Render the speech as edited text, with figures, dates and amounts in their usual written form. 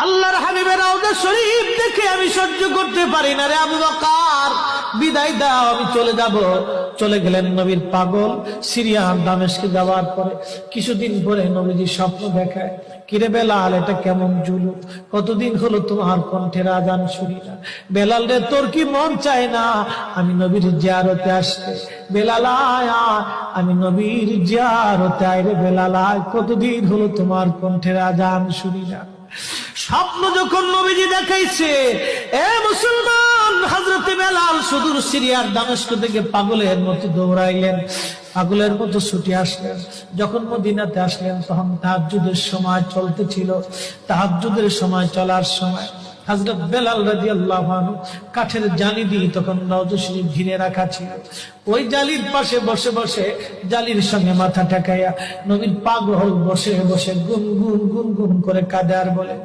আল্লাহর হাবিবের রওজা শরীফ দেখে আমি সহ্য করতে পারি না রে আবু বকর, বিদায় দাও, আমি চলে যাব। চলে গেলেন নবীর পাগল। সিরিয়ার দামেস্কে যাওয়ার পরে কিছুদিন পরে নবীজি স্বপ্ন দেখায়, কিরে বেলাল, এটা কেমন জুলুম, কতদিন হলো তোমার কণ্ঠের আজান শুনি না। বেলাল রে, তোর কি মন চায় না আমি নবীর জিয়ারতে আসতে? বেলাল আয়, আমি নবীর জিয়ারতে আয় রে বেলাল আয়, কতদিন হলো তোমার কণ্ঠের আজান শুনি না। স্বপ্ন যখন নবীজি দেখাইছে, এ মুসলমান, হযরতে বেলাল সুদূর সিরিয়ার দামেস্ক থেকে পাগলের মতো দৌড়াইলেন, পাগলের মতো ছুটে আসলেন। যখন মদিনাতে আসলেন তখন তাহাজ্জুদের সময় চলতেছিল। তাহাজ্জুদের সময় চলার সময় হযরত বেলাল রাদিয়াল্লাহু আনহু কাঠের জালি দিয়ে তখন রওজা শরীফ ঘিরে রাখা ছিল। ওই জালির পাশে বসে বসে জালির সঙ্গে মাথা ঠেকাইয়া নবীর পাগল বসে বসে গুনগুন গুনগুন করে কাঁদে আর বলে,